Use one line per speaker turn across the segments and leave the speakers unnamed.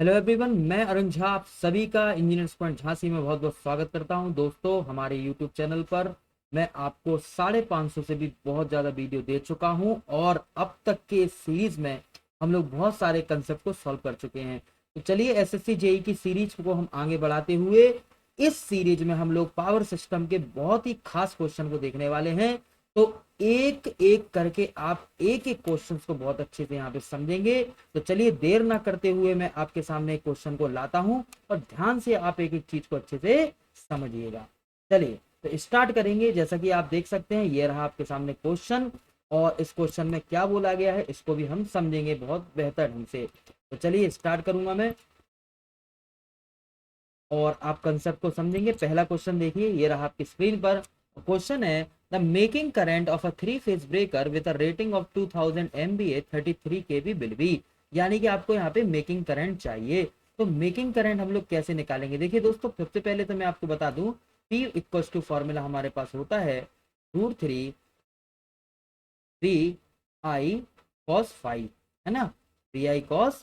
Hello everyone, मैं अरुण झा आप सभी का इंजीनियर्स पॉइंट झांसी में बहुत बहुत स्वागत करता हूं। दोस्तों, हमारे यूट्यूब चैनल पर मैं आपको 550 से भी बहुत ज़्यादा वीडियो दे चुका हूं और अब तक के इस सीरीज में हम लोग बहुत सारे कंसेप्ट को सॉल्व कर चुके हैं। तो चलिए एसएससी जेई की सीरीज को हम आगे बढ़ाते हुए इस सीरीज में हम लोग पावर सिस्टम के बहुत ही खास क्वेश्चन को देखने वाले हैं। तो एक एक करके आप एक एक क्वेश्चन को बहुत अच्छे से यहाँ पे समझेंगे। तो चलिए देर ना करते हुए मैं आपके सामने एक क्वेश्चन को लाता हूं और ध्यान से आप एक एक चीज को अच्छे से समझिएगा। चलिए तो स्टार्ट करेंगे। जैसा कि आप देख सकते हैं, ये रहा आपके सामने क्वेश्चन और इस क्वेश्चन में क्या बोला गया है इसको भी हम समझेंगे बहुत बेहतर ढंग से। तो चलिए स्टार्ट करूंगा मैं और आप कंसेप्ट को समझेंगे। पहला क्वेश्चन देखिए, ये रहा आपकी स्क्रीन पर। क्वेश्चन है the making current of a 3 phase breaker with a rating of 2000 MVA 33 kV will be. यानी कि आपको यहाँ पे मेकिंग करंट चाहिए। तो मेकिंग करंट हम लोग कैसे निकालेंगे? देखिए दोस्तों, सबसे पहले तो मैं आपको बता दूं, P इक्वल्स टू फॉर्मूला हमारे पास होता है √3 3 I cos 5, है ना। 3 I cos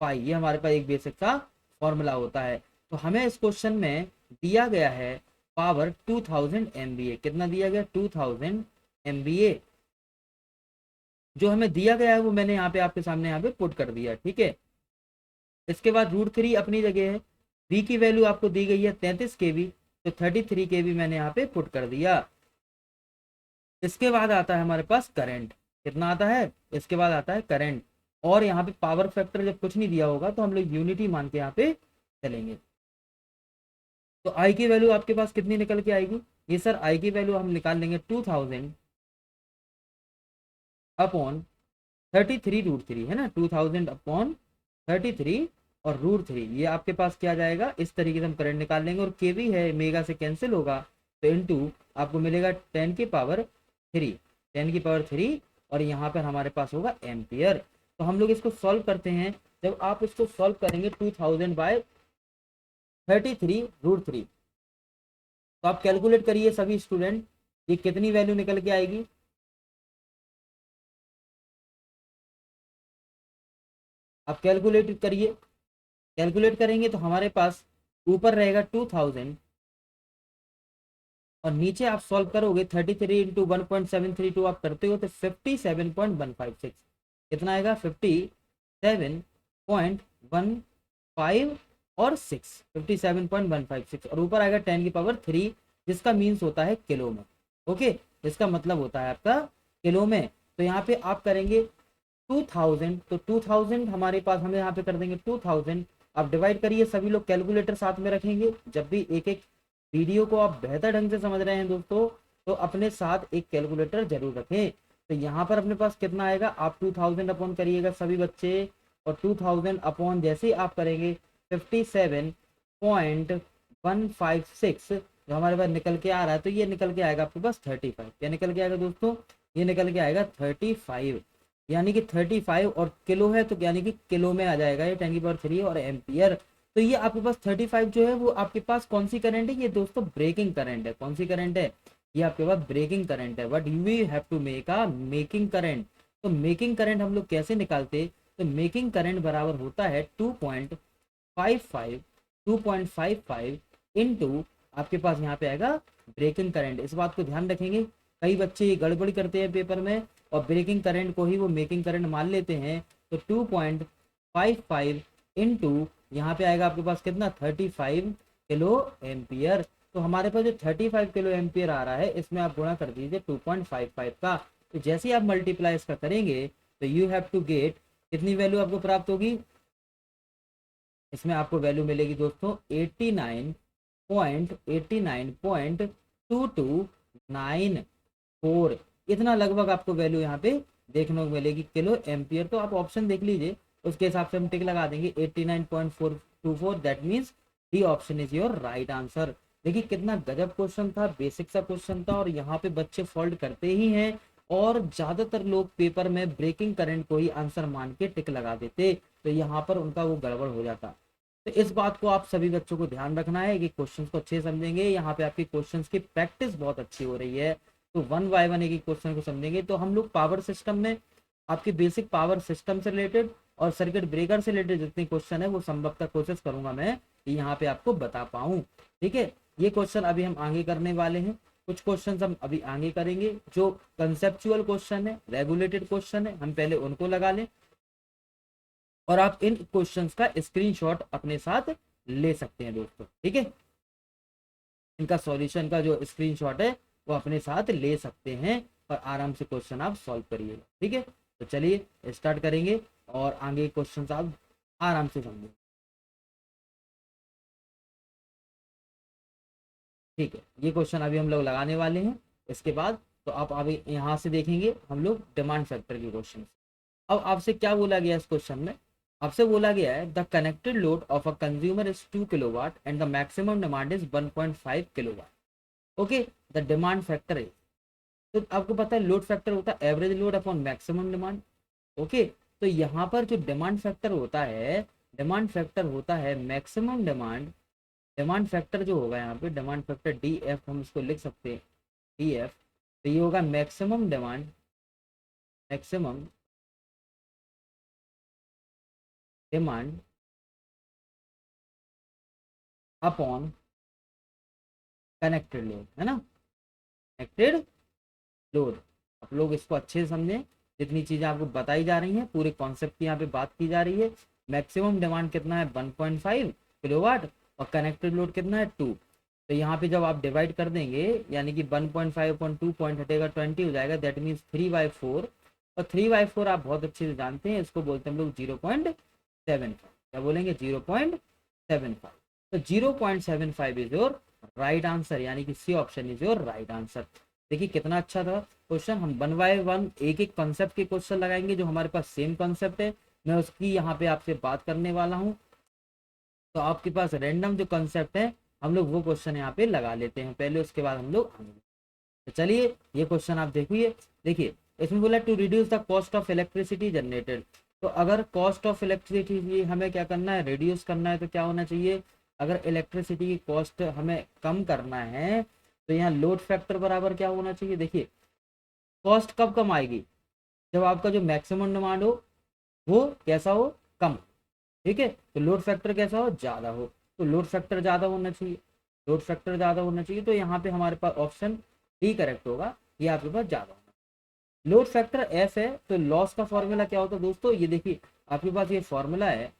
5 ये हमारे पास एक बेसिक सा फॉर्मूला होता है। तो हमें इस क्वेश्चन में दिया गया है पावर 2000 MVA। कितना दिया गया? 2000 MVA। जो हमें दिया गया है वो मैंने यहाँ पे आपके सामने यहाँ पे पुट कर दिया, ठीक है। इसके बाद √3 अपनी जगह है। V की वैल्यू आपको दी गई है 33 kV, तो 33 kV मैंने यहाँ पे पुट कर दिया। इसके बाद आता है हमारे पास करंट। कितना आता है? इसके बाद आता है करंट। और यहाँ पे पावर फैक्टर जब कुछ नहीं दिया होगा तो हम लोग यूनिटी मान के यहाँ पे चलेंगे। तो आई की वैल्यू आपके पास कितनी निकल के आएगी? ये सर आई की वैल्यू हम निकाल लेंगे 2000 अपॉन 33 √3, है ना। 2000 अपॉन 33 और √3, ये आपके पास क्या जाएगा? इस तरीके से हम करंट निकाल लेंगे। और केवी है, मेगा से कैंसिल होगा, तो इनटू आपको मिलेगा 10 की पावर 3, 10 की पावर 3। और यहाँ पर हमारे पास होगा एम्पियर। तो हम लोग इसको सॉल्व करते हैं। जब आप इसको सॉल्व करेंगे 2000 बाय 33 √3, तो आप कैलकुलेट करिए सभी स्टूडेंट, ये कितनी वैल्यू निकल के आएगी? आप कैलकुलेट करिए। कैलकुलेट करेंगे तो हमारे पास ऊपर रहेगा 2000 और नीचे आप सॉल्व करोगे 33 इंटू 1.732 आप करते हो तो 57.156। कितना आएगा? 57.15 और 6, 57.156। और ऊपर आएगा 10 की पावर 3, जिसका मीन्स होता है किलो में। ओके, इसका मतलब होता है आपका किलो में। तो यहाँ पे आप करेंगे 2000, तो 2000 हमारे पास, हमें यहाँ पे कर देंगे 2000। आप डिवाइड करिए, सभी लोग कैलकुलेटर साथ में रखेंगे। जब भी एक एक वीडियो को आप बेहतर ढंग से समझ रहे हैं दोस्तों, तो अपने साथ एक कैलकुलेटर जरूर रखें। तो यहाँ पर अपने पास कितना आएगा? आप 2000 अपॉन करिएगा सभी बच्चे, और 2000 अपॉन जैसे ही आप करेंगे 57.156 जो हमारे पास निकल के आ रहा है, तो ये निकल के आएगा आपके पास 35। क्या निकल के आएगा दोस्तों? ये निकल के आएगा 35। यानी कि 35 और किलो है तो यानी कि किलो में आ जाएगा ये 10 की पावर 3 और एम्पियर। तो ये आपके पास 35 जो है वो आपके पास कौन सी करंट है? ये दोस्तों ब्रेकिंग करंट है। कौन सी करंट है? ये आपके पास ब्रेकिंग करंट है। But you have to make a making current. तो मेकिंग करंट हम लोग कैसे निकालते? तो मेकिंग करंट बराबर होता है 2.55 इंटू आपके पास यहाँ पे आएगा ब्रेकिंग करंट। इस बात को ध्यान रखेंगे, कई बच्चे ये गड़बड़ी करते हैं पेपर में और ब्रेकिंग करंट को ही वो मेकिंग करंट मान लेते हैं। तो 2.55 इंटू यहाँ पे आएगा आपके पास कितना? 35 किलो एम्पियर। तो हमारे पास जो 35 किलो एम्पियर आ रहा है, इसमें आप गुणा कर दीजिए 2.55 का। तो जैसे ही आप मल्टीप्लाई इसका करेंगे तो यू हैव टू गेट, कितनी वैल्यू आपको प्राप्त होगी? इसमें आपको वैल्यू मिलेगी दोस्तों 89.229 इतना लगभग आपको वैल्यू यहाँ पे देखने को मिलेगी किलो एम्पियर। तो आप ऑप्शन देख लीजिए, उसके हिसाब से हम टिक लगा देंगे 89.424। That means D option is your right answer. देखिए कितना गजब क्वेश्चन था, बेसिक सा क्वेश्चन था और यहाँ पे बच्चे फॉल्ट करते ही हैं। और ज्यादातर लोग पेपर में ब्रेकिंग करंट को ही आंसर मान के टिक लगा देते, तो यहाँ पर उनका वो गड़बड़ हो जाता। तो इस बात को आप सभी बच्चों को ध्यान रखना है कि क्वेश्चंस को अच्छे समझेंगे। यहाँ पे आपकी क्वेश्चंस की प्रैक्टिस बहुत अच्छी हो रही है। तो वन बाय वन एक क्वेश्चन को समझेंगे। तो हम लोग पावर सिस्टम में आपके बेसिक पावर सिस्टम से रिलेटेड और सर्किट ब्रेकर से रिलेटेड जितने क्वेश्चन है वो संभवतः कोशिश करूंगा मैं कि यहाँ पे आपको बता पाऊँ। ठीक है, ये क्वेश्चन अभी हम आगे करने वाले हैं, कुछ क्वेश्चन हम अभी आगे करेंगे जो कंसेप्चुअल क्वेश्चन है, रेगुलेटेड क्वेश्चन है, हम पहले उनको लगा लें और आप इन क्वेश्चंस का स्क्रीनशॉट अपने साथ ले सकते हैं दोस्तों। ठीक है, इनका सॉल्यूशन का जो स्क्रीनशॉट है वो अपने साथ ले सकते हैं और आराम से क्वेश्चन आप सॉल्व करिएगा। ठीक है, तो चलिए स्टार्ट करेंगे और आगे क्वेश्चन आप आराम से समझेंगे। ठीक है, ये क्वेश्चन अभी हम लोग लगाने वाले हैं, इसके बाद तो आप अभी यहाँ से देखेंगे हम लोग डिमांड फैक्टर के क्वेश्चन। अब आपसे क्या बोला गया इस क्वेश्चन में, आपसे बोला गया है the connected load of a consumer is 2 kilowatt and the maximum demand is 1.5 kilowatt. Okay, the demand factor है, तो आपको पता है लोड फैक्टर होता है average load upon maximum demand. Okay, तो यहाँ पर जो डिमांड फैक्टर होता है, डिमांड फैक्टर होता है मैक्सिमम डिमांड, डिमांड फैक्टर जो होगा यहाँ पे डिमांड फैक्टर डी एफ हम इसको लिख सकते हैं डी एफ, तो ये होगा maximum demand, maximum demand upon connected load, है ना, कनेक्टेड लोड। आप लोग इसको अच्छे से समझें, जितनी चीजें आपको बताई जा रही हैं पूरे कॉन्सेप्ट की यहाँ पे बात की जा रही है। मैक्सिमम डिमांड कितना है 1.5 किलोवाट और कनेक्टेड लोड कितना है 2। तो यहाँ पे जब आप डिवाइड कर देंगे यानी कि 1.5 अपॉन 2 पॉइंट हटेगा 20 हो जाएगा, दैट मीन्स 3/4। और 3/4 आप बहुत अच्छे से जानते हैं, इसको बोलते हैं हम लोग 0.75। क्या बोलेंगे 0.75। तो 0.75 इज योर राइट आंसर, यानी कि C option is your right answer. देखिए कितना अच्छा था क्वेश्चन, हम 1 बाय 1 एक एक कॉन्सेप्ट के क्वेश्चन लगाएंगे जो हमारे पास सेम कॉन्सेप्ट है, मैं उसकी यहाँ पे आपसे बात करने वाला हूँ। तो आपके पास रैंडम जो कॉन्सेप्ट है हम लोग वो क्वेश्चन यहाँ पे लगा लेते हैं पहले, उसके बाद हम लोग आएंगे। तो चलिए ये क्वेश्चन आप देखिए, देखिए इसमें बोला to reduce the cost of electricity generated. तो अगर कॉस्ट ऑफ इलेक्ट्रिसिटी हमें क्या करना है, रिड्यूस करना है, तो क्या होना चाहिए, अगर इलेक्ट्रिसिटी की कॉस्ट हमें कम करना है तो यहाँ लोड फैक्टर बराबर क्या होना चाहिए। देखिए कॉस्ट कब कम आएगी, जब आपका जो मैक्सिमम डिमांड हो वो कैसा हो, कम। ठीक है, तो लोड फैक्टर कैसा हो, ज्यादा हो, तो लोड फैक्टर ज्यादा होना चाहिए, लोड फैक्टर ज्यादा होना चाहिए। तो यहाँ पे हमारे पास ऑप्शन डी करेक्ट होगा, ये आपके पास ज्यादा होगा। लोड फैक्टर एफ है, तो लॉस का फॉर्मूला क्या होता है दोस्तों, ये देखिए आपके पास ये फॉर्मूला है,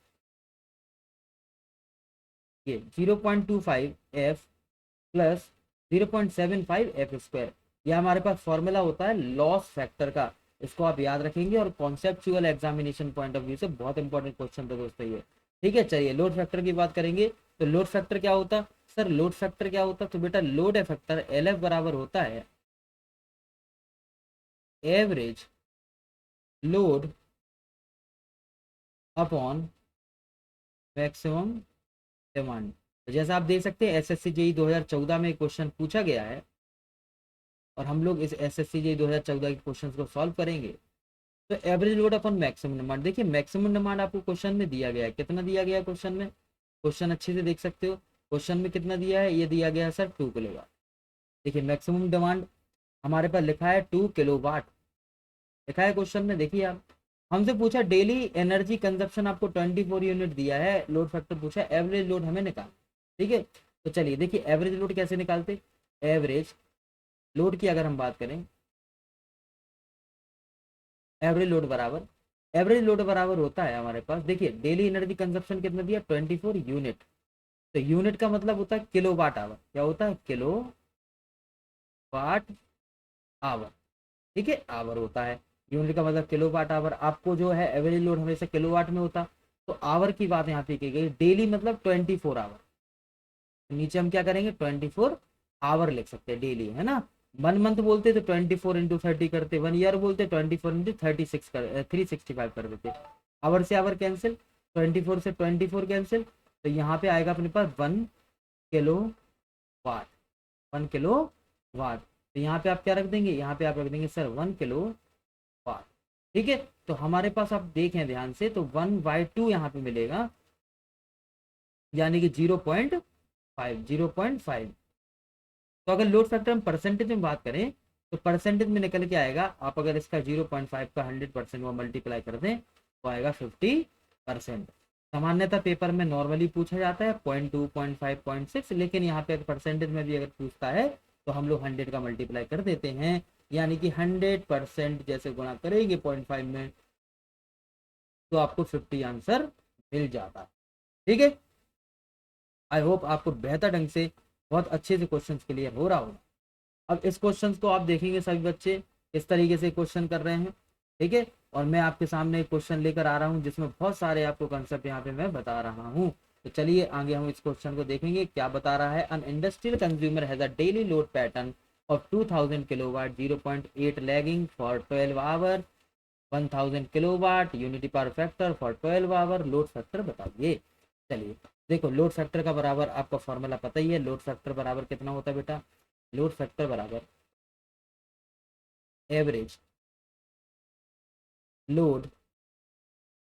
ये 0.25 एफ प्लस 0.75 एफ स्क्वायर, यह हमारे पास फॉर्मूला होता है लॉस फैक्टर का। इसको आप याद रखेंगे और conceptual examination point of view से बहुत इंपॉर्टेंट क्वेश्चन था दोस्तों ये। ठीक है, चलिए लोड फैक्टर की बात करेंगे। तो लोड फैक्टर क्या होता सर, लोड फैक्टर क्या होता, तो बेटा लोड फैक्टर एल एफ बराबर होता है average load upon maximum demand. तो जैसा आप देख सकते हैं एसएससी जेई 2014 में क्वेश्चन पूछा गया है और हम लोग इस एसएससी जेई 2014 के क्वेश्चन को सॉल्व करेंगे। तो average load upon maximum demand, देखिए मैक्सिमम डिमांड आपको क्वेश्चन में दिया गया है, कितना दिया गया है क्वेश्चन में, क्वेश्चन अच्छे से देख सकते हो, क्वेश्चन में कितना दिया है, ये दिया गया है सर 2 किलोवाट। देखिए मैक्सिमम डिमांड हमारे पास लिखा है 2 किलोवाट, लिखा है क्वेश्चन में। देखिए आप, हमसे पूछा डेली एनर्जी कंजप्शन आपको 24 यूनिट दिया है, लोड फैक्टर पूछा, एवरेज लोड हमें निकाल। ठीक है, तो चलिए देखिए एवरेज लोड कैसे निकालते, एवरेज लोड की अगर हम बात करें, एवरेज लोड बराबर, एवरेज लोड बराबर होता है हमारे पास, देखिए डेली एनर्जी कंजप्शन कितना दिया 24 यूनिट, तो यूनिट का मतलब होता है किलो वाट आवर, क्या होता है किलो वाट आवर। ठीक है, आवर होता है, यूनिट का मतलब किलो वाट आवर। आपको जो है एवरेज लोड हमेशा किलो वाट में होता, तो आवर की बात यहाँ पे की गई, डेली मतलब 24 आवर, नीचे हम क्या करेंगे 24 आवर लिख सकते हैं डेली, है ना। 1 मंथ बोलते तो 24 इंटू 30 करते, 1 ईयर बोलते 24 इंटू 36 कर 365 कर देते। आवर से आवर कैंसिल, 24 से 24 कैंसिल, तो यहाँ पे आएगा अपने पास 1 किलो वाट, 1 किलो वाट। तो यहाँ पे आप क्या रख देंगे, यहाँ पे आप रख देंगे सर 1 किलो वाट। ठीक है, तो हमारे पास आप देखें ध्यान से, तो 1/2 यहाँ पे मिलेगा, यानी कि 0.5। तो अगर लोड फैक्टर हम परसेंटेज में बात करें तो परसेंटेज में निकल के आएगा, आप अगर इसका 0.5 का 100% वो मल्टीप्लाई कर दें तो आएगा 50%। परसेंट। सामान्यतः पेपर में नॉर्मली पूछा जाता है 0.2, 0.5, 0.6, लेकिन यहाँ पे परसेंटेज में भी अगर पूछता है तो हम लोग 100 का मल्टीप्लाई कर देते हैं, यानी कि 100% जैसे गुणा करेंगे 0.5 में तो आपको 50 आंसर मिल जाता है। ठीक है, आई होप आपको बेहतर ढंग से बहुत अच्छे से क्वेश्चन क्लियर हो रहा होगा। अब इस क्वेश्चन को आप देखेंगे सभी बच्चे इस तरीके से क्वेश्चन कर रहे हैं। ठीक है, और मैं आपके सामने एक क्वेश्चन लेकर आ रहा हूं जिसमें बहुत सारे आपको कंसेप्ट यहाँ पे मैं बता रहा हूँ। तो चलिए आगे हम इस क्वेश्चन को देखेंगे क्या बता रहा है। An industrial consumer has a daily load pattern of 2000 kilowatt, 0.8 lagging for 12 hour, 1000 kilowatt unity power factor for 12 hour, load factor बताइए। चलिए देखो, लोड फैक्टर का बराबर आपका फॉर्मूला पता ही है। लोड फैक्टर बराबर कितना होता है बेटा, लोड फैक्टर बराबर एवरेज लोड।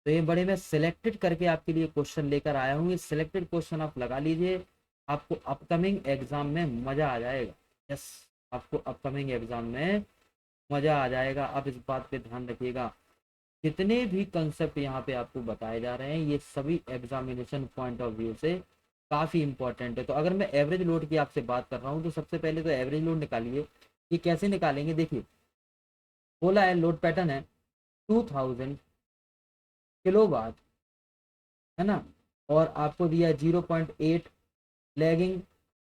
तो ये बड़े मैं सिलेक्टेड करके आपके लिए क्वेश्चन लेकर आया हूँ, ये सिलेक्टेड क्वेश्चन आप लगा लीजिए, आपको अपकमिंग एग्जाम में मजा आ जाएगा। यस, आपको अपकमिंग एग्जाम में मजा आ जाएगा। आप इस बात पे ध्यान रखिएगा, जितने भी कंसेप्ट यहाँ पे आपको बताए जा रहे हैं ये सभी एग्जामिनेशन पॉइंट ऑफ व्यू से काफ़ी इंपॉर्टेंट है। तो अगर मैं एवरेज लोड की आपसे बात कर रहा हूँ तो सबसे पहले तो एवरेज लोड निकालिए। ये कैसे निकालेंगे, देखिए बोला है लोड पैटर्न है 2000 किलोवाट, है ना, और आपको दिया 0.8 लैगिंग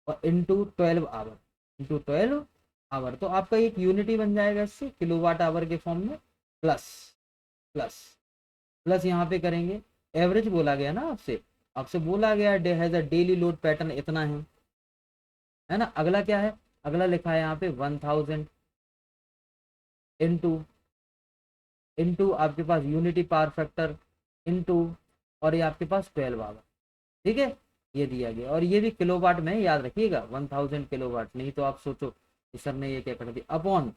और इंटू 12 आवर, इंटू 12 आवर, तो आपका एक यूनिटी बन जाएगा इससे किलोवाट आवर के फॉर्म में, प्लस प्लस प्लस यहाँ पे करेंगे। एवरेज बोला गया ना आपसे, आपसे बोला गया has a daily load pattern इतना है ना। अगला क्या है, अगला लिखा है यहाँ पे 1000 इंटू इंटू आपके पास यूनिटी पावर फैक्टर इंटू, और ये आपके पास 12 आवर। ठीक है, ये दिया गया, और ये भी किलोवाट में याद रखिएगा 1000 किलोवाट, नहीं तो आप सोचो कि सर ने ये क्या कर दिया अपॉन,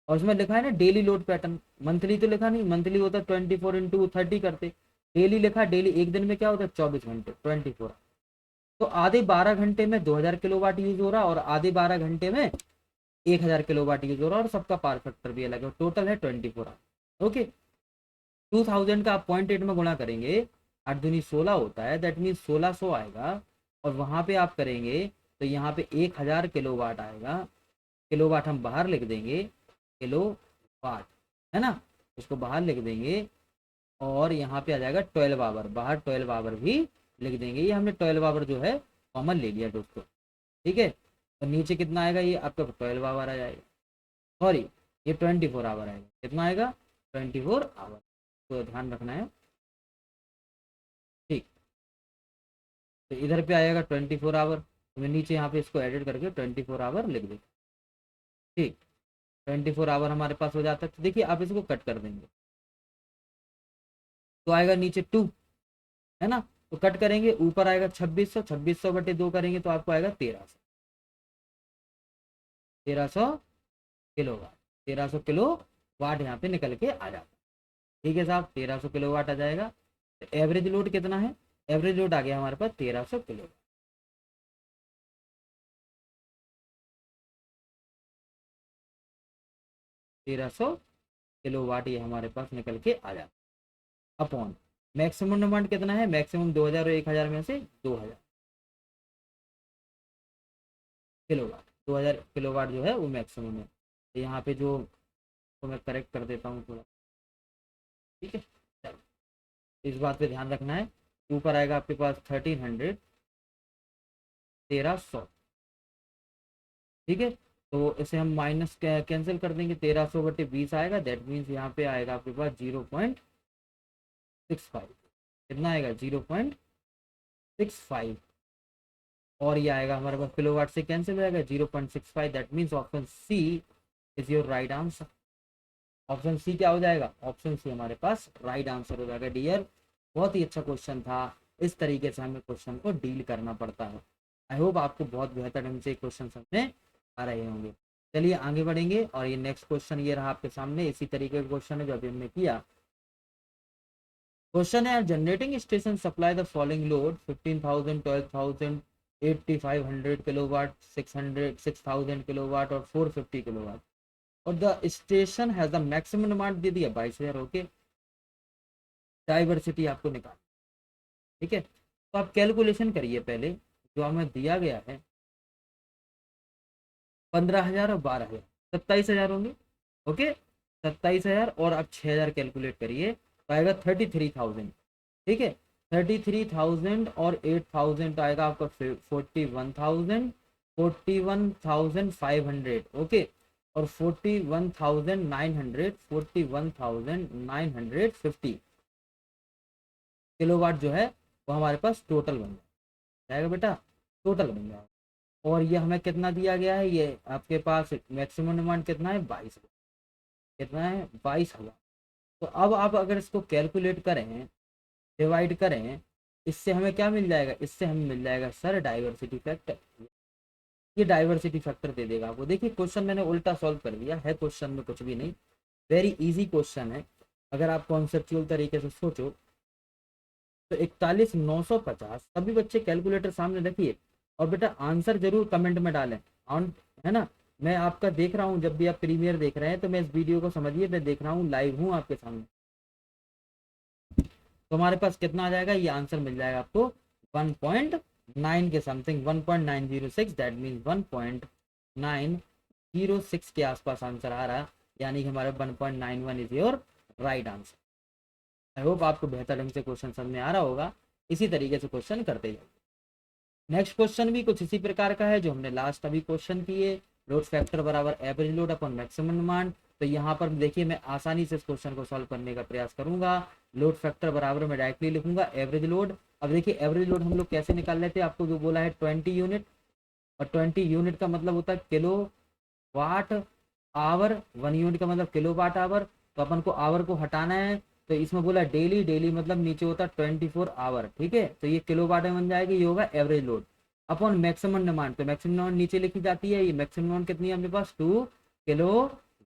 और उसमें लिखा है ना डेली लोड पैटर्न, मंथली तो लिखा नहीं, मंथली होता 24 into 30 करते, डेली लिखा, डेली एक दिन में क्या होता है 24 घंटे 24, तो आधे 12 घंटे में 2000 किलोवाट यूज हो रहा और आधे 12 घंटे में 1000 किलोवाट यूज हो रहा, और सबका पावर फैक्टर भी अलग है, टोटल है 24 ओके। 2000 का आप 0.8 में गुणा करेंगे, 8 दूनी 16 होता है, दैट मीन 1600 आएगा, और वहां पे आप करेंगे तो यहाँ पे 1000 किलोवाट आएगा। किलोवाट हम बाहर लिख देंगे, किलो वाट, है ना, इसको बाहर लिख देंगे, और यहाँ पे आ जाएगा 12 आवर, बाहर 12 आवर भी लिख देंगे। ये हमने 12 आवर जो है कॉमन ले लिया दोस्तों। ठीक है, और नीचे कितना आएगा, ये आपका 12 आवर आ जाएगा, सॉरी ये 24 आवर आएगा, कितना आएगा 24 आवर, तो ध्यान रखना है। ठीक, तो इधर पे आएगा 24 आवर, तो मैं नीचे यहाँ पे इसको एडिट करके 24 आवर लिख देता। ठीक, 24 आवर हमारे पास हो जाता है। तो देखिए आप इसको कट कर देंगे तो आएगा नीचे 2, है ना, तो कट करेंगे, ऊपर आएगा 2600, 2600 बटे 2 करेंगे तो आपको आएगा 1300, 1300 किलो वाट, 1300 किलो वाट यहाँ पे निकल के आ जाता है। ठीक है साहब, 1300 किलो वाट आ जाएगा। तो एवरेज लोड कितना है, एवरेज लोड आ गया हमारे पास 1300 किलो, 1300 किलो वाट ये हमारे पास निकल के आ जाता है। अपॉन मैक्सिमम डिमांड कितना है, मैक्सिमम 2000 और 1000 में से 2000 किलो वाट, 2000 किलो वाट जो है वो मैक्सिमम है। तो यहाँ पे जो, तो मैं करेक्ट कर देता हूँ थोड़ा। ठीक है, चलो इस बात पे ध्यान रखना है। ऊपर आएगा आपके पास 1300, 1300। ठीक है, तो इसे हम माइनस कैंसिल कर देंगे, 1300 बटे 20 आएगा, दैट मीन्स यहाँ पे आएगा आपके पास 0.65, कितना आएगा 0.65, और ये आएगा हमारे पास किलोवाट से कैंसिल हो जाएगा 0.65, that means option C is your right answer. Option C क्या हो जाएगा, ऑप्शन सी हमारे पास राइट आंसर हो जाएगा डियर। बहुत ही अच्छा क्वेश्चन था, इस तरीके से हमें क्वेश्चन को डील करना पड़ता है। आई होप आपको बहुत बेहतर ढंग से क्वेश्चन समझ आ रहे होंगे। चलिए आगे बढ़ेंगे, और ये नेक्स्ट क्वेश्चन ये रहा आपके सामने, इसी तरीके का क्वेश्चन है जो अभी हमने किया। क्वेश्चन है generating station supply the following load 15,000, 12,000, 8,500 kilowatt, 600, 6,000 kilowatt और 450 किलोवाट, और the station has the maximum demand दे दिया 22,000। ओके, डाइवर्सिटी आपको निकाल, ठीक है, तो आप कैलकुलेशन करिए पहले, जो हमें दिया गया है 15,000 और 12,000, 27,000 होंगे। ओके, 27,000 और आप 6,000 कैलकुलेट करिए तो आएगा 33,000। ठीक है, 33,000 और 8,000 आएगा आपका 41,000, 41,500। ओके, और 41,900, 41,950 किलोवाट जो है वो हमारे पास टोटल बन जाएगा बेटा, टोटल बन जाएगा। और ये हमें कितना दिया गया है, ये आपके पास मैक्सिमम डिमांड कितना है, 22,000। कितना है, 22,000। तो अब आप अगर इसको कैलकुलेट करें, डिवाइड करें, इससे हमें क्या मिल जाएगा, इससे हमें मिल जाएगा सर डाइवर्सिटी फैक्टर। ये डाइवर्सिटी फैक्टर दे देगा आपको। देखिए क्वेश्चन मैंने उल्टा सॉल्व कर दिया है, क्वेश्चन में कुछ भी नहीं, वेरी इजी क्वेश्चन है। अगर आप कॉन्सेप्चुअल तरीके से सोचो तो 41,950, सभी बच्चे कैलकुलेटर सामने रखिए और बेटा आंसर जरूर कमेंट में डालें। है ना, मैं आपका देख रहा हूँ, जब भी आप प्रीमियर देख रहे हैं तो मैं इस वीडियो को समझिए, मैं देख रहा हूँ, लाइव हूँ आपके सामने। तो हमारे पास कितना आ जाएगा, ये आंसर मिल जाएगा आपको 1.9 के समथिंग, 1.906, दैट मीन 1.906 के आसपास आंसर आ रहा है, यानी कि हमारा 1.91 is your right answer. I hope आपको बेहतर ढंग से क्वेश्चन समझ में आ रहा होगा। इसी तरीके से क्वेश्चन करते जाइए। नेक्स्ट क्वेश्चन भी कुछ इसी प्रकार का है जो हमने लास्ट अभी क्वेश्चन किए, लोड फैक्टर बराबर average load upon maximum demand. तो यहाँ पर देखिए मैं आसानी से इस क्वेश्चन को सॉल्व करने का प्रयास करूंगा। लोड फैक्टर बराबर मैं डायरेक्टली लिखूंगा एवरेज लोड। अब देखिए एवरेज लोड हम लोग कैसे निकाल लेते हैं, आपको जो बोला है 20 यूनिट, और 20 यूनिट का मतलब होता है किलो वाट आवर, 1 यूनिट का मतलब किलो वाट आवर। तो अपन को आवर को हटाना है, तो इसमें बोला डेली, डेली मतलब नीचे होता है 24 आवर। ठीक है, तो ये किलो वाट में बन जाएगी, ये होगा average load upon maximum demand. तो मैक्सिमम डिमांड नीचे लिखी जाती है, ये मैक्सिमम डिमांड कितनी है अपने पास, 2 kilo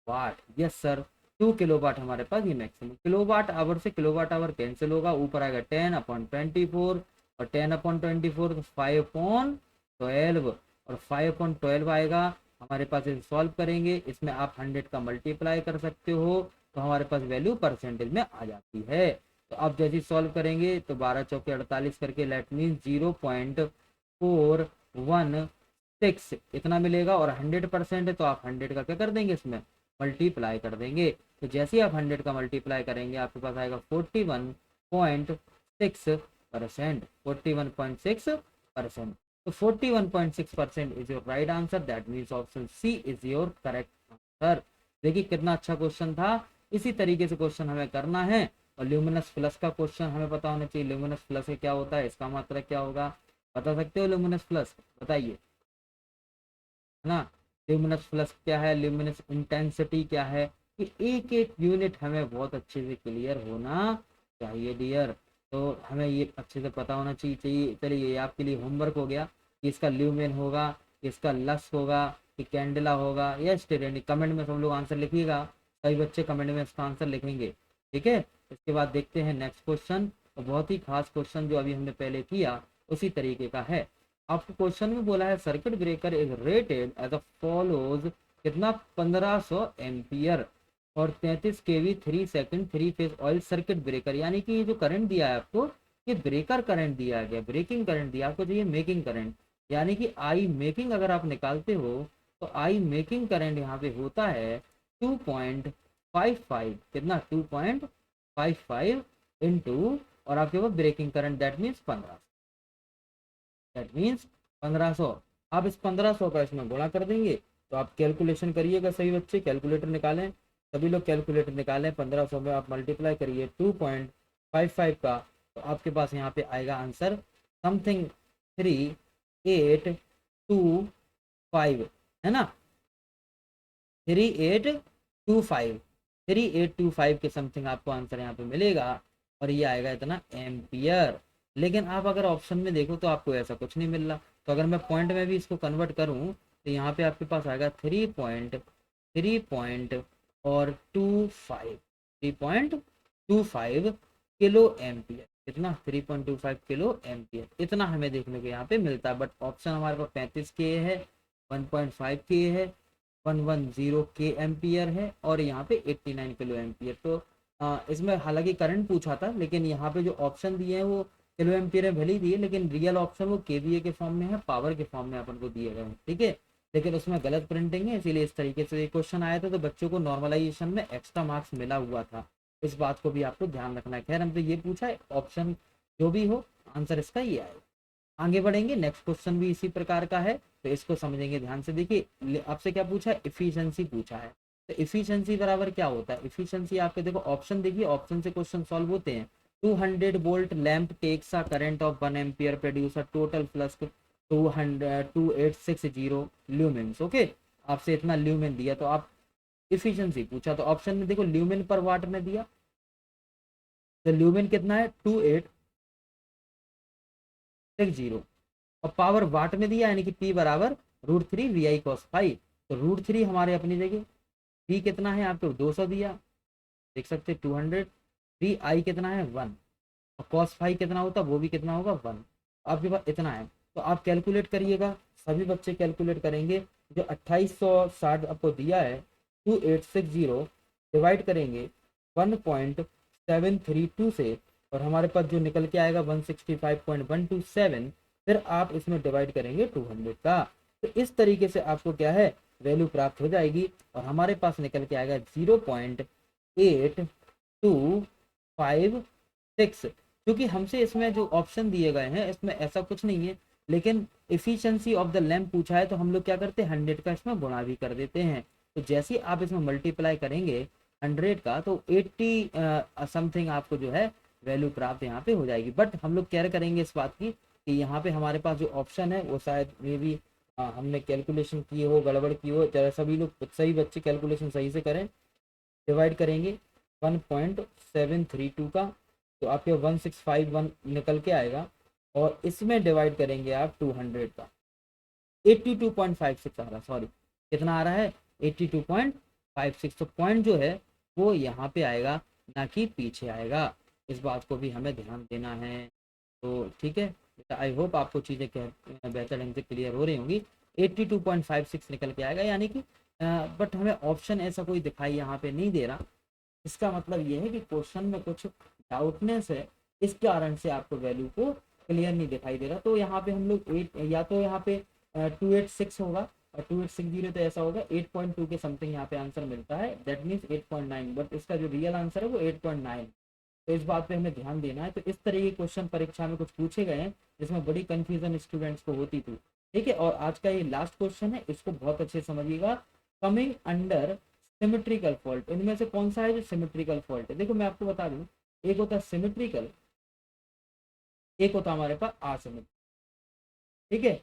watt. Yes sir, 2 kilowatt हमारे पास ये मैक्सिमम। किलो वाट आवर से किलो वाट आवर कैंसिल होगा, ऊपर आएगा 10/24, और 10/24 तो 5/12, और 5/12 आएगा हमारे पास। इसे सॉल्व करेंगे, इसमें आप 100 का मल्टीप्लाई कर सकते हो, तो हमारे पास वैल्यू परसेंटेज में आ जाती है। तो अब जैसे सॉल्व करेंगे तो 12 चौके 48 करके, लेट मीन 0.416 इतना मिलेगा। और 100% है तो आप 100 का क्या कर देंगे, इसमें मल्टीप्लाई कर देंगे। तो जैसे ही आप 100 का मल्टीप्लाई करेंगे आपके पास आएगा 41.6%, 41.6%। तो 41.6% is your right answer, that means option C is your correct answer. देखिए कितना अच्छा क्वेश्चन था। इसी तरीके से क्वेश्चन हमें करना है। और ल्यूमिनस प्लस का क्वेश्चन हमें पता होना चाहिए, ल्यूमिनस प्लस क्या होता है, इसका मात्रक क्या होगा, बता सकते हो ल्यूमिनस प्लस, बताइए, है ना। ल्यूमिनस प्लस क्या है, ल्यूमिनस इंटेंसिटी क्या है, कि एक एक यूनिट हमें बहुत अच्छे से क्लियर होना चाहिए डियर। तो हमें ये अच्छे से पता होना चाहिए। चलिए ये आपके लिए होमवर्क हो गया कि इसका ल्यूमेन होगा, इसका लक्स होगा, कि कैंडला होगा, या स्टेरेंट। कमेंट में सब लोग आंसर लिखिएगा, कई बच्चे कमेंट में इसका आंसर लिखेंगे। ठीक है, इसके बाद देखते हैं नेक्स्ट क्वेश्चन। और बहुत ही खास क्वेश्चन जो अभी हमने पहले किया उसी तरीके का है। आपको क्वेश्चन में बोला है circuit breaker is rated as a follows, कितना, 1500 एम्पियर और 33 kV 3 second 3 phase oil circuit breaker. यानी कि ये जो करंट दिया है आपको, ये ब्रेकर करंट दिया गया, ब्रेकिंग करंट दिया आपको, चाहिए मेकिंग करंट। यानी कि आई मेकिंग अगर आप निकालते हो तो आई मेकिंग करंट यहाँ पे होता है 2.55, कितना, 2.55 इंटू, और आपके पास breaking current that means 15, that means 1500। आप इस 1500 का इसमें गुणा कर देंगे। तो आप कैलकुलेशन करिएगा, सही बच्चे कैलकुलेटर निकालें, सभी लोग कैलकुलेटर निकालें। 1500 में आप मल्टीप्लाई करिए 2.55 का, तो आपके पास यहाँ पे आएगा आंसर समथिंग 3825, है ना, 3825, 3825 के समथिंग आपको आंसर यहाँ पे मिलेगा। और ये आएगा इतना एम्पियर। लेकिन आप अगर ऑप्शन में देखो तो आपको ऐसा कुछ नहीं मिल रहा। तो अगर मैं पॉइंट में भी इसको कन्वर्ट करूँ तो यहाँ पे आपके पास आएगा 3 पॉइंट और 3.25 किलो एम्पियर। कितना, 3.25 किलो एम्पियर, इतना हमें देखने को यहाँ पे मिलता है। बट ऑप्शन हमारे पास 35 के है, 1.5 के है, 110 के एम्पियर है, और यहाँ पे 89 किलो एम्पियर। तो इसमें हालांकि करंट पूछा था, लेकिन यहाँ पे जो ऑप्शन दिए हैं वो किलो एम्पियर में भले ही दिए, लेकिन रियल ऑप्शन वो केवीए के फॉर्म में है, पावर के फॉर्म में अपन को दिए गए हैं, ठीक है। लेकिन उसमें गलत प्रिंटिंग है, इसीलिए इस तरीके से क्वेश्चन आया था, तो बच्चों को नॉर्मलाइजेशन में एक्स्ट्रा मार्क्स मिला हुआ था। इस बात को भी आपको ध्यान रखना है। खैर हमसे ये पूछा है, ऑप्शन जो भी हो आंसर इसका ये आएगा। आगे बढ़ेंगे, नेक्स्ट क्वेश्चन भी इसी प्रकार का है, तो इसको समझेंगे ध्यान से। देखिए आपसे क्या पूछा है, इफिशियंसी पूछा है। तो इफिशियंसी बराबर क्या होता है, इफिशियंसी आपके देखो ऑप्शन देखिए, ऑप्शन से क्वेश्चन सॉल्व होते हैं। 200 volt lamp takes a current of 1 ampere produce a total flux 2860 lumens. Okay, आपसे इतना ल्यूमेन दिया, तो आप इफिशियंसी पूछा, तो ऑप्शन में देखो ल्यूमेन पर वाट में दिया, तो ल्यूमेन कितना है 2860, और पावर वाट में दिया, यानी कि P बराबर √3 VI cos फाइव। तो √3 हमारे अपनी जगह, P कितना है आपको 200 दिया, देख सकते 200, 3I कितना है 1, और cos फाइव कितना होता है, वो भी कितना होगा 1। आपके पास इतना है, तो आप कैलकुलेट करिएगा, सभी बच्चे कैलकुलेट करेंगे। जो 2860 आपको दिया है, 2860 डिवाइड करेंगे 1.732 से, और हमारे पास जो निकल के आएगा 165.127, फिर आप इसमें डिवाइड करेंगे 200 का। तो इस तरीके से आपको क्या है, वैल्यू प्राप्त हो जाएगी, और हमारे पास निकल के आएगा 0.8256। क्योंकि हमसे इसमें जो ऑप्शन दिए गए हैं इसमें ऐसा कुछ नहीं है, लेकिन इफिशियंसी ऑफ द लैम्प पूछा है, तो हम लोग क्या करते हैं 100 का इसमें गुणा भी कर देते हैं। तो जैसे ही आप इसमें मल्टीप्लाई करेंगे 100 का, तो 80 समथिंग आपको जो है वैल्यू प्राप्त यहाँ पे हो जाएगी। बट हम लोग केयर करेंगे इस बात की कि यहाँ पे हमारे पास जो ऑप्शन है वो शायद मे भी हमने कैलकुलेशन की हो, गड़बड़ की हो। जरा सभी लोग, सही बच्चे कैलकुलेशन सही से करें। डिवाइड करेंगे 1.732 का, तो आपके 1651 निकल के आएगा, और इसमें डिवाइड करेंगे आप 200 का, 82.56 आ रहा, सॉरी कितना आ रहा है 82.56। तो पॉइंट जो है वो यहाँ पे आएगा, ना कि पीछे आएगा। इस बात को भी हमें ध्यान देना है। तो ठीक है, आई होप आपको चीज़ें बेहतर ढंग से क्लियर हो रही होंगी। 82.56 निकल के आएगा, यानी कि बट हमें ऑप्शन ऐसा कोई दिखाई यहाँ पे नहीं दे रहा। इसका मतलब ये है कि क्वेश्चन में कुछ डाउटनेस है, इस कारण से आपको वैल्यू को क्लियर नहीं दिखाई दे रहा। तो यहाँ पे हम लोग 8, या तो यहाँ पे 286 होगा, और 2860 तो ऐसा होगा 8.2 के समथिंग यहाँ पे आंसर मिलता है, दैट मीन्स 8.9, बट इसका जो रियल आंसर है वो 8.9। तो इस बात पे हमें ध्यान देना है। तो इस तरह के क्वेश्चन परीक्षा में कुछ पूछे गए हैं जिसमें बड़ी कंफ्यूजन स्टूडेंट्स को होती थी, ठीक है। और आज का ये लास्ट क्वेश्चन है, इसको बहुत अच्छे से समझिएगा। कमिंग अंडर सिमेट्रिकल फॉल्ट, इनमें से कौन सा है जो सिमेट्रिकल फॉल्ट है। देखो मैं आपको बता दूं, एक होता है सिमेट्रिकल, एक होता है हमारे पास असिमेट्रिकल, ठीक है।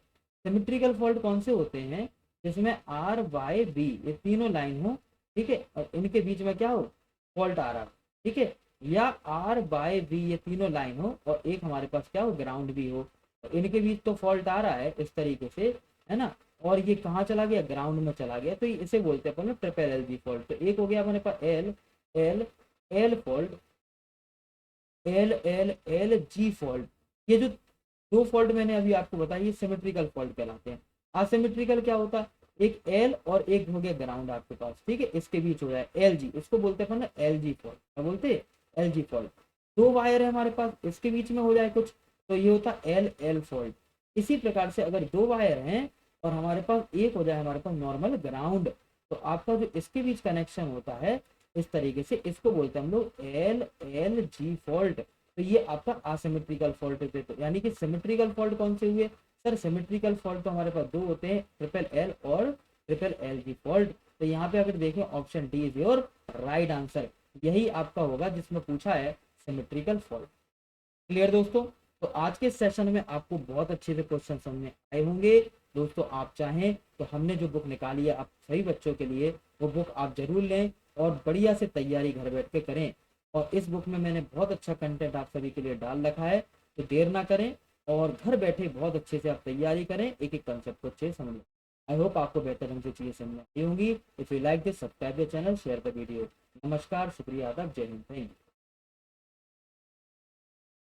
सिमेट्रिकल फॉल्ट कौन से होते हैं, जिसमें आर वाई बी ये तीनों लाइन हो, ठीक है, और इनके बीच में क्या हो, फॉल्ट आ रहा, ठीक है। या आर बाय बी ये तीनों लाइन हो, और एक हमारे पास क्या हो, ग्राउंड भी हो, तो इनके बीच तो फॉल्ट आ रहा है इस तरीके से, है ना। और ये कहाँ चला गया, ग्राउंड में चला गया, तो इसे बोलते हैं अपन ट्रिपल एल जी फॉल्ट। तो एक हो गया अपने पास L L L fault, L L L G fault. ये जो दो फॉल्ट मैंने अभी आपको बताया, ये सिमेट्रिकल फॉल्ट कहलाते हैं। असिमेट्रिकल क्या होता है, एक एल और एक हो गया ग्राउंड आपके पास, ठीक है, इसके बीच हो रहा है एल जी, इसको बोलते हैं अपन एल जी फॉल्ट। क्या बोलते हैं, एल जी फॉल्ट। दो वायर है हमारे पास, इसके बीच में हो जाए कुछ, तो ये होता है एल एल फॉल्ट। इसी प्रकार से अगर दो वायर हैं और हमारे पास एक हो जाए हमारे पास नॉर्मल ग्राउंड, तो आपका जो इसके बीच कनेक्शन होता है इस तरीके से, इसको बोलते हैं हम लोग एल एल जी फॉल्ट। तो ये आपका असिमेट्रिकल फॉल्ट होते हैं। यानी कि सिमेट्रिकल फॉल्ट कौन से हुए सर, सिमेट्रिकल फॉल्ट तो हमारे पास दो होते हैं, ट्रिपल एल और ट्रिपल एल जी फॉल्ट। तो यहाँ पे अगर देखें option D is your right answer, यही आपका होगा जिसमें पूछा है सिमेट्रिकल फॉल्ट। क्लियर दोस्तों। तो आज के सेशन में आपको बहुत अच्छे से क्वेश्चन समझ में आए होंगे। दोस्तों आप चाहें तो हमने जो बुक निकाली है आप सभी बच्चों के लिए, वो बुक आप जरूर लें और बढ़िया से तैयारी घर बैठ के करें। और इस बुक में मैंने बहुत अच्छा कंटेंट आप सभी के लिए डाल रखा है, तो देर ना करें और घर बैठे बहुत अच्छे से आप तैयारी करें, एक एक कंसेप्ट को अच्छे से समझ लें। आई होप आपको बेहतर ढंग से चीजें समझ में आई होंगी। If you like this, subscribe the channel, share the video. नमस्कार, शुक्रिया, आदाब, जय हिंद, थैंक यू।